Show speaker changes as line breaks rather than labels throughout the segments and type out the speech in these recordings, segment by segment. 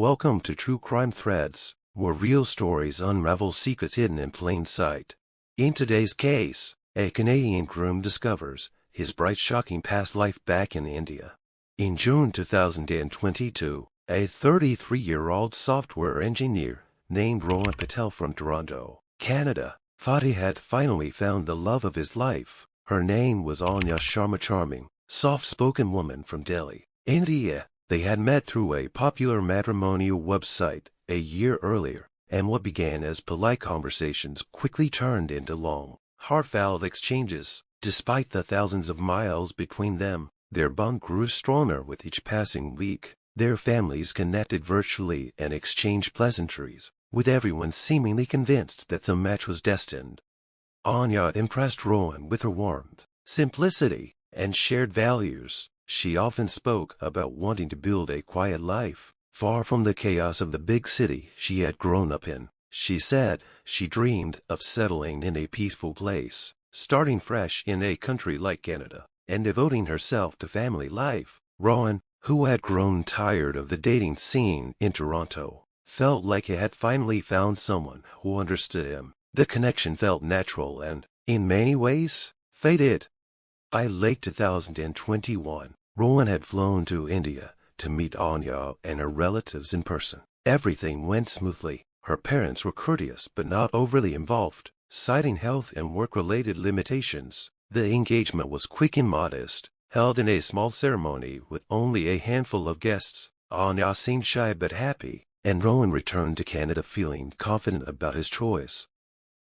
Welcome to True Crime Threads, where real stories unravel secrets hidden in plain sight. In today's case, a Canadian groom discovers his bright, shocking past life back in India. In June 2022, a 33-year-old software engineer named Rohan Patel from Toronto, Canada, thought he had finally found the love of his life. Her name was Anya Sharma, charming, soft-spoken woman from Delhi, India. They had met through a popular matrimonial website a year earlier, and what began as polite conversations quickly turned into long, heartfelt exchanges. Despite the thousands of miles between them, their bond grew stronger with each passing week. Their families connected virtually and exchanged pleasantries, with everyone seemingly convinced that the match was destined. Anya impressed Rohan with her warmth, simplicity, and shared values. She often spoke about wanting to build a quiet life, far from the chaos of the big city she had grown up in. She said she dreamed of settling in a peaceful place, starting fresh in a country like Canada, and devoting herself to family life. Rohan, who had grown tired of the dating scene in Toronto, felt like he had finally found someone who understood him. The connection felt natural and, in many ways, fated. By late 2021, Rohan had flown to India to meet Anya and her relatives in person. Everything went smoothly. Her parents were courteous but not overly involved, citing health and work-related limitations. The engagement was quick and modest, held in a small ceremony with only a handful of guests. Anya seemed shy but happy, and Rohan returned to Canada feeling confident about his choice.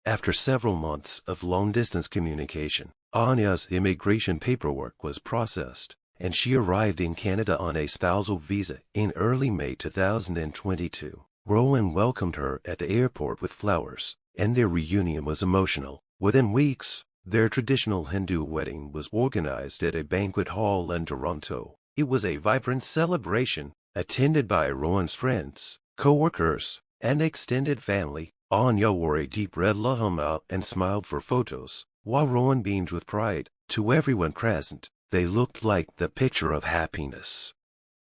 After several months of long-distance communication, Anya's immigration paperwork was processed, and she arrived in Canada on a spousal visa in early May 2022. Rohan welcomed her at the airport with flowers, and their reunion was emotional. Within weeks, their traditional Hindu wedding was organized at a banquet hall in Toronto. It was a vibrant celebration, attended by Rohan's friends, co-workers, and extended family. Anya wore a deep red lehenga and smiled for photos, while Rohan beamed with pride. To everyone present, they looked like the picture of happiness.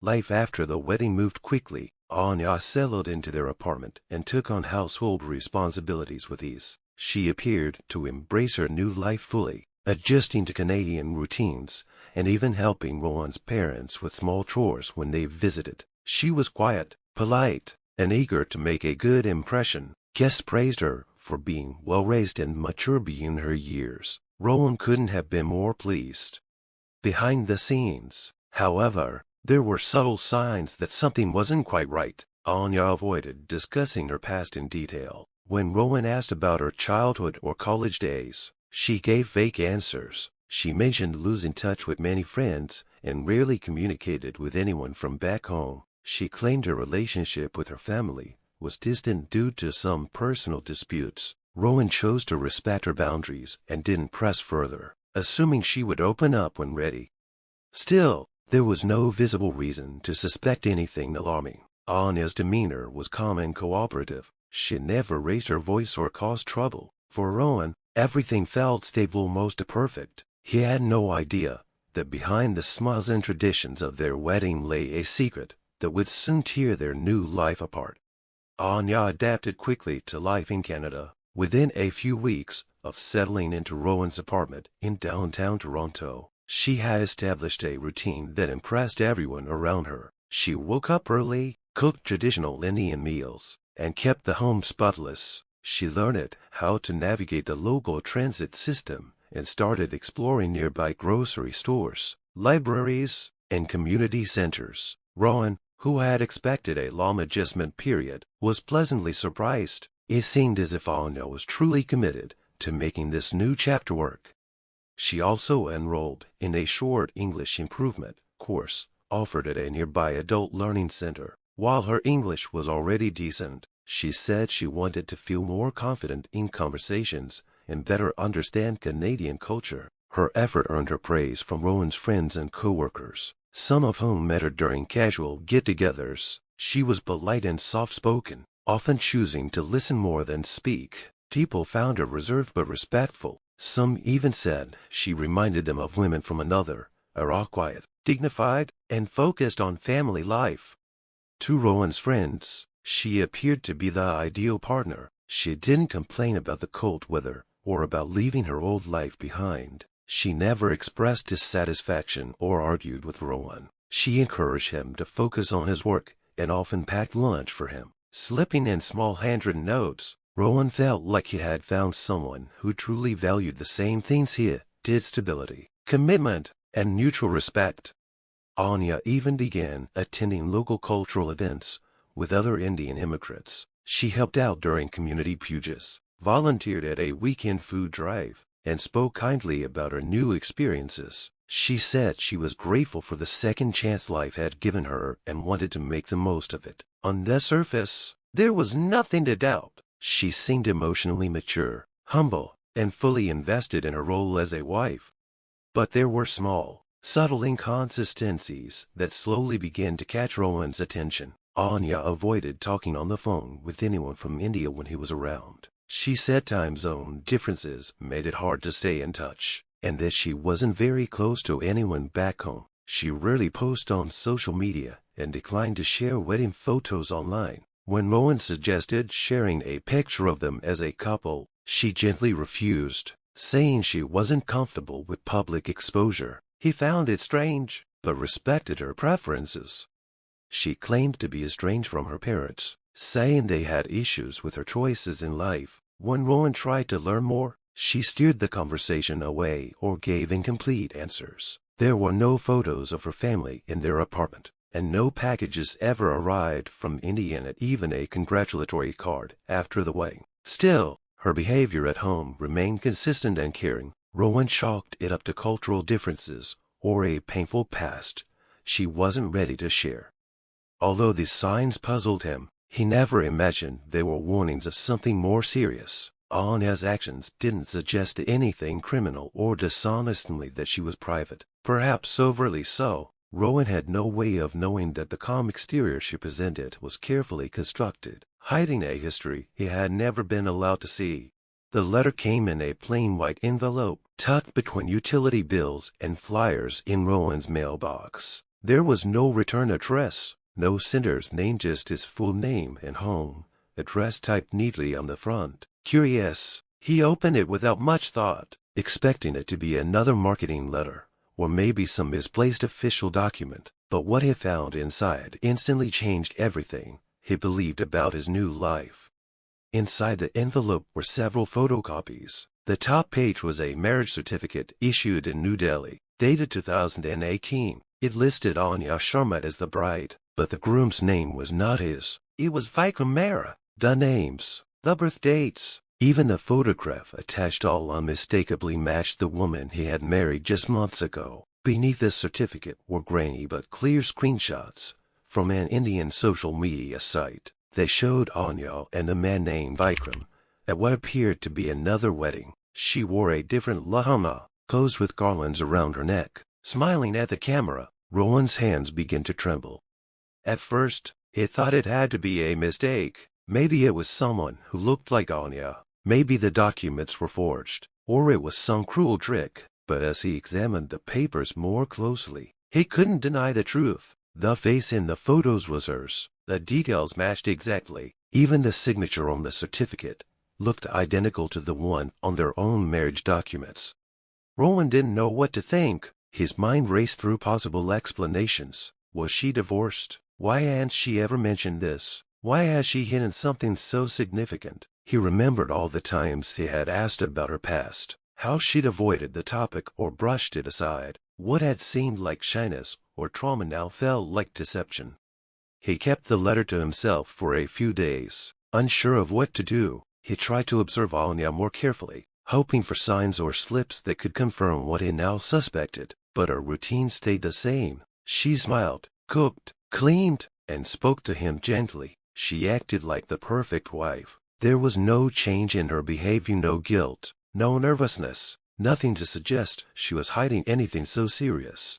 Life after the wedding moved quickly. Anya settled into their apartment and took on household responsibilities with ease. She appeared to embrace her new life fully, adjusting to Canadian routines and even helping Rohan's parents with small chores when they visited. She was quiet, polite, and eager to make a good impression. Guests praised her for being well-raised and mature beyond her years. Rohan couldn't have been more pleased. Behind the scenes, however, there were subtle signs that something wasn't quite right. Anya avoided discussing her past in detail. When Rohan asked about her childhood or college days, she gave vague answers. She mentioned losing touch with many friends and rarely communicated with anyone from back home. She claimed her relationship with her family was distant due to some personal disputes. Rohan chose to respect her boundaries and didn't press further, assuming she would open up when ready. Still, there was no visible reason to suspect anything alarming. Anya's demeanor was calm and cooperative. She never raised her voice or caused trouble. For Rohan, everything felt stable, most perfect. He had no idea that behind the smiles and traditions of their wedding lay a secret that would soon tear their new life apart. Anya adapted quickly to life in Canada. Within a few weeks of settling into Rohan's apartment in downtown Toronto, she had established a routine that impressed everyone around her. She woke up early, cooked traditional Indian meals, and kept the home spotless. She learned how to navigate the local transit system and started exploring nearby grocery stores, libraries, and community centers. Rohan, who had expected a long adjustment period, was pleasantly surprised. It seemed as if Anya was truly committed to making this new chapter work. She also enrolled in a short English improvement course offered at a nearby adult learning center. While her English was already decent, she said she wanted to feel more confident in conversations and better understand Canadian culture. Her effort earned her praise from Rohan's friends and co-workers, some of whom met her during casual get-togethers. She was polite and soft-spoken, often choosing to listen more than speak. People found her reserved but respectful. Some even said she reminded them of women from another era, quiet, dignified, and focused on family life. To Rowan's friends, she appeared to be the ideal partner. She didn't complain about the cold weather or about leaving her old life behind. She never expressed dissatisfaction or argued with Rowan. She encouraged him to focus on his work and often packed lunch for him, slipping in small handwritten notes. Rowan felt like he had found someone who truly valued the same things he did: stability, commitment, and mutual respect. Anya even began attending local cultural events with other Indian immigrants. She helped out during community pujas, volunteered at a weekend food drive, and spoke kindly about her new experiences. She said she was grateful for the second chance life had given her and wanted to make the most of it. On the surface, there was nothing to doubt. She seemed emotionally mature, humble, and fully invested in her role as a wife. But there were small, subtle inconsistencies that slowly began to catch Rowan's attention. Anya avoided talking on the phone with anyone from India when he was around. She said time zone differences made it hard to stay in touch, and that she wasn't very close to anyone back home. She rarely posted on social media and declined to share wedding photos online. When Rowan suggested sharing a picture of them as a couple, she gently refused, saying she wasn't comfortable with public exposure. He found it strange, but respected her preferences. She claimed to be estranged from her parents, saying they had issues with her choices in life. When Rowan tried to learn more, she steered the conversation away or gave incomplete answers. There were no photos of her family in their apartment, and no packages ever arrived from India, and even a congratulatory card after the wedding. Still, her behavior at home remained consistent and caring. Rowan chalked it up to cultural differences or a painful past she wasn't ready to share. Although these signs puzzled him, he never imagined they were warnings of something more serious. Anya's actions didn't suggest anything criminal or dishonestly that she was private. Perhaps overtly so. Rowan had no way of knowing that the calm exterior she presented was carefully constructed, hiding a history he had never been allowed to see. The letter came in a plain white envelope, tucked between utility bills and flyers in Rowan's mailbox. There was no return address, no sender's name, just his full name and home address typed neatly on the front. Curious, he opened it without much thought, expecting it to be another marketing letter, or maybe some misplaced official document. But what he found inside instantly changed everything he believed about his new life. Inside the envelope were several photocopies. The top page was a marriage certificate issued in New Delhi, dated 2018. It listed Anya Sharma as the bride, but the groom's name was not his. It was Vikram Mehra. The names, the birth dates, even the photograph attached all unmistakably matched the woman he had married just months ago. Beneath the certificate were grainy but clear screenshots from an Indian social media site. They showed Anya and the man named Vikram at what appeared to be another wedding. She wore a different lehenga, posed with garlands around her neck. Smiling at the camera, Rowan's hands began to tremble. At first, he thought it had to be a mistake. Maybe it was someone who looked like Anya. Maybe the documents were forged, or it was some cruel trick. But as he examined the papers more closely, he couldn't deny the truth. The face in the photos was hers. The details matched exactly. Even the signature on the certificate looked identical to the one on their own marriage documents. Rowan didn't know what to think. His mind raced through possible explanations. Was she divorced? Why hadn't she ever mentioned this? Why had she hidden something so significant? He remembered all the times he had asked about her past, how she'd avoided the topic or brushed it aside. What had seemed like shyness or trauma now felt like deception. He kept the letter to himself for a few days, unsure of what to do. He tried to observe Anya more carefully, hoping for signs or slips that could confirm what he now suspected. But her routine stayed the same. She smiled, cooked, cleaned, and spoke to him gently. She acted like the perfect wife. There was no change in her behavior, no guilt, no nervousness, nothing to suggest she was hiding anything so serious.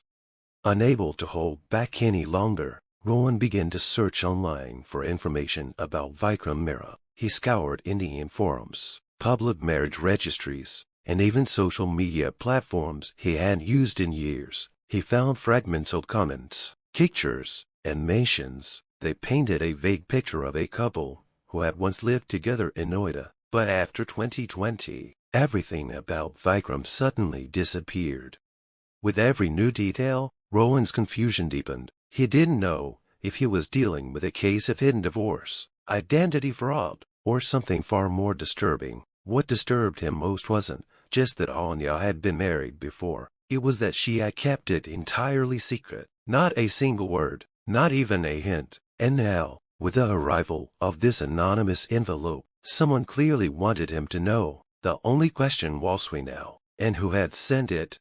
Unable to hold back any longer, Rowan began to search online for information about Vikram Mehra. He scoured Indian forums, public marriage registries, and even social media platforms he hadn't used in years. He found fragments of comments, pictures, and mentions They painted a vague picture of a couple who had once lived together in Noida. But after 2020, everything about Vikram suddenly disappeared. With every new detail, Rowan's confusion deepened. He didn't know if he was dealing with a case of hidden divorce, identity fraud, or something far more disturbing. What disturbed him most wasn't just that Anya had been married before. It was that she had kept it entirely secret. Not a single word, not even a hint. And now, with the arrival of this anonymous envelope, someone clearly wanted him to know. The only question was who now, and who had sent it.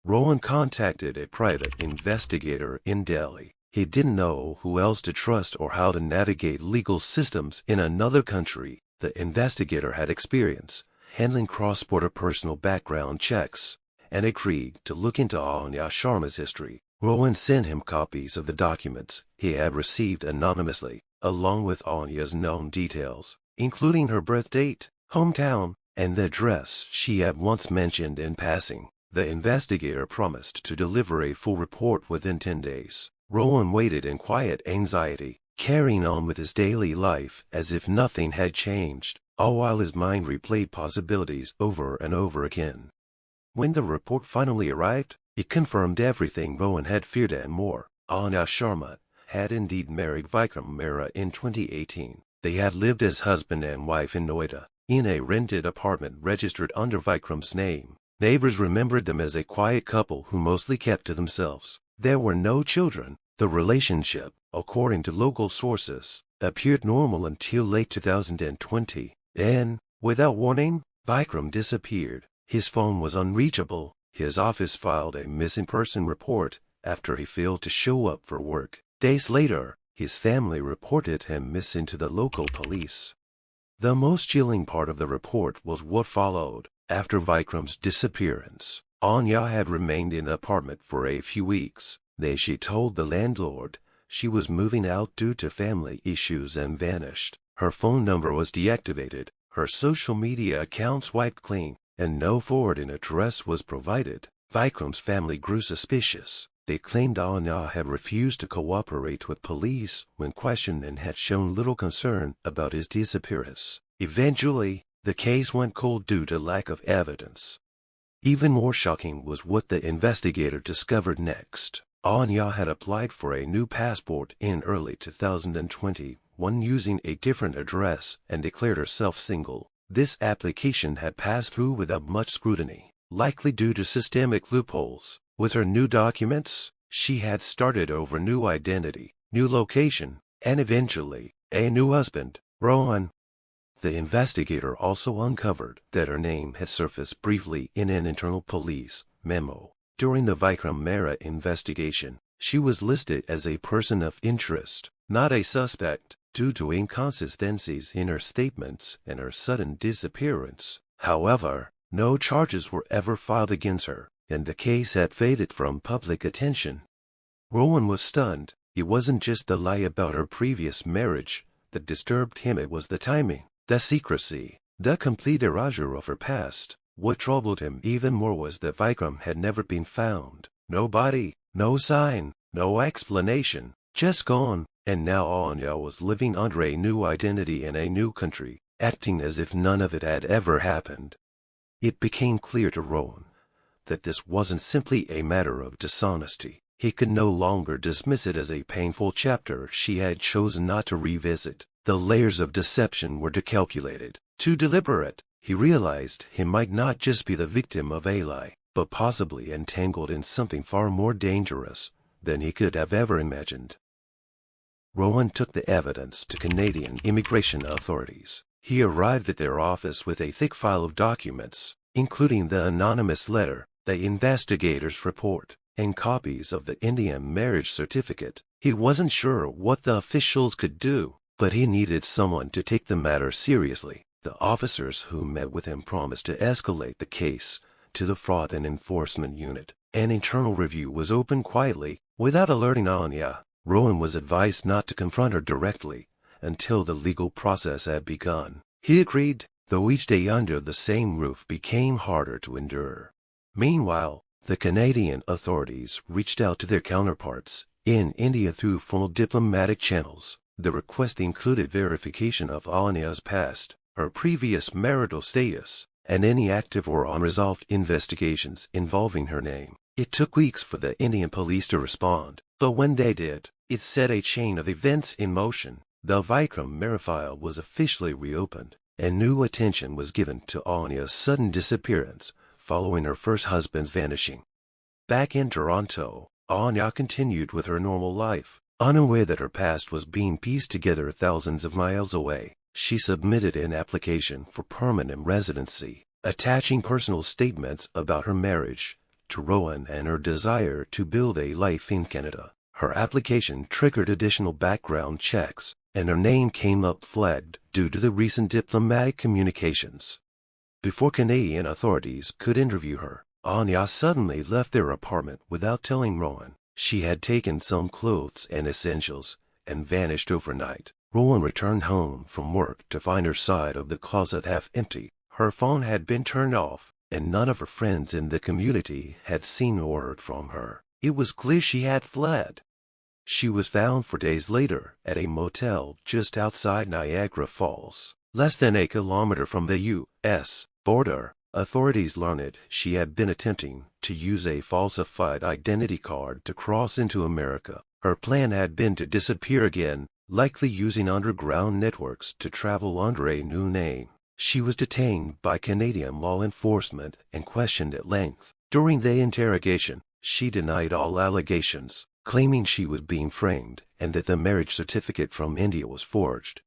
Rowan contacted a private investigator in Delhi. He didn't know who else to trust or how to navigate legal systems in another country. The investigator had experience handling cross-border personal background checks and agreed to look into Anya Sharma's history. Rowan sent him copies of the documents he had received anonymously, along with Anya's known details, including her birth date, hometown, and the address she had once mentioned in passing. The investigator promised to deliver a full report within 10 days. Rowan waited in quiet anxiety, carrying on with his daily life as if nothing had changed, all while his mind replayed possibilities over and over again. When the report finally arrived, it confirmed everything Rowan had feared and more. Anya Sharma had indeed married Vikram Mehra in 2018. They had lived as husband and wife in Noida, in a rented apartment registered under Vikram's name. Neighbors remembered them as a quiet couple who mostly kept to themselves. There were no children. The relationship, according to local sources, appeared normal until late 2020. Then, without warning, Vikram disappeared. His phone was unreachable. His office filed a missing person report after he failed to show up for work. Days later, his family reported him missing to the local police. The most chilling part of the report was what followed. After Vikram's disappearance, Anya had remained in the apartment for a few weeks. Then she told the landlord she was moving out due to family issues and vanished. Her phone number was deactivated, her social media accounts wiped clean, and no forwarding address was provided. Vikram's family grew suspicious. They claimed Anya had refused to cooperate with police when questioned and had shown little concern about his disappearance. Eventually, the case went cold due to lack of evidence. Even more shocking was what the investigator discovered next. Anya had applied for a new passport in early 2021 using a different address and declared herself single. This application had passed through without much scrutiny, likely due to systemic loopholes. With her new documents, she had started over new identity, new location, and eventually, a new husband, Rowan. The investigator also uncovered that her name had surfaced briefly in an internal police memo. During the Vikram Mehra investigation, she was listed as a person of interest, not a suspect, due to inconsistencies in her statements and her sudden disappearance. However, no charges were ever filed against her, and the case had faded from public attention. Rowan was stunned. It wasn't just the lie about her previous marriage that disturbed him, it was the timing, the secrecy, the complete erasure of her past. What troubled him even more was that Vikram had never been found. No body, no sign, no explanation, just gone. And now Anya was living under a new identity in a new country, acting as if none of it had ever happened. It became clear to Rowan that this wasn't simply a matter of dishonesty. He could no longer dismiss it as a painful chapter she had chosen not to revisit. The layers of deception were too calculated, too deliberate. He realized he might not just be the victim of a lie, but possibly entangled in something far more dangerous than he could have ever imagined. Rowan took the evidence to Canadian immigration authorities. He arrived at their office with a thick file of documents, including the anonymous letter, the investigator's report, and copies of the Indian marriage certificate. He wasn't sure what the officials could do, but he needed someone to take the matter seriously. The officers who met with him promised to escalate the case to the Fraud and Enforcement Unit. An internal review was opened quietly, without alerting Anya. Rowan was advised not to confront her directly until the legal process had begun. He agreed, though each day under the same roof became harder to endure. Meanwhile, the Canadian authorities reached out to their counterparts In India through formal diplomatic channels, the request included verification of Anya's past, her previous marital status, and any active or unresolved investigations involving her name. It took weeks for the Indian police to respond, but when they did, it set a chain of events in motion. The Vikram Mehra file was officially reopened, and new attention was given to Anya's sudden disappearance following her first husband's vanishing. Back in Toronto, Anya continued with her normal life. Unaware that her past was being pieced together thousands of miles away, she submitted an application for permanent residency, attaching personal statements about her marriage to Rowan and her desire to build a life in Canada. Her application triggered additional background checks, and her name came up flagged due to the recent diplomatic communications. Before Canadian authorities could interview her, Anya suddenly left their apartment without telling Rowan. She had taken some clothes and essentials and vanished overnight. Rowan returned home from work to find her side of the closet half empty. Her phone had been turned off, and none of her friends in the community had seen or heard from her. It was clear she had fled. She was found 4 days later at a motel just outside Niagara Falls, less than a kilometer from the U.S. border. Authorities learned she had been attempting to use a falsified identity card to cross into America. Her plan had been to disappear again, likely using underground networks to travel under a new name. She was detained by Canadian law enforcement and questioned at length. During the interrogation, she denied all allegations, claiming she was being framed and that the marriage certificate from India was forged.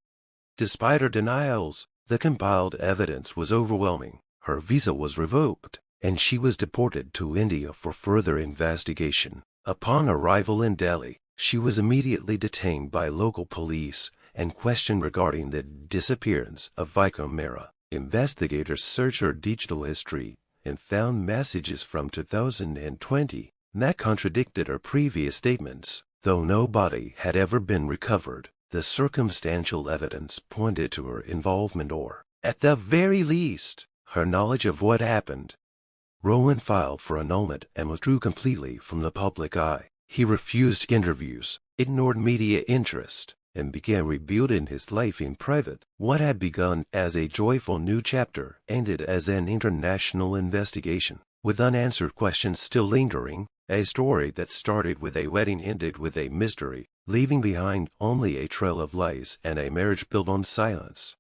Despite her denials, the compiled evidence was overwhelming. Her visa was revoked, and she was deported to India for further investigation. Upon arrival in Delhi, she was immediately detained by local police and questioned regarding the disappearance of Vikram Mehra. Investigators searched her digital history and found messages from 2020 that contradicted her previous statements. Though no body had ever been recovered, the circumstantial evidence pointed to her involvement or, at the very least, her knowledge of what happened. Rowan filed for annulment and withdrew completely from the public eye. He refused interviews, ignored media interest, and began rebuilding his life in private. What had begun as a joyful new chapter ended as an international investigation, with unanswered questions still lingering. A story that started with a wedding ended with a mystery, leaving behind only a trail of lies and a marriage built on silence.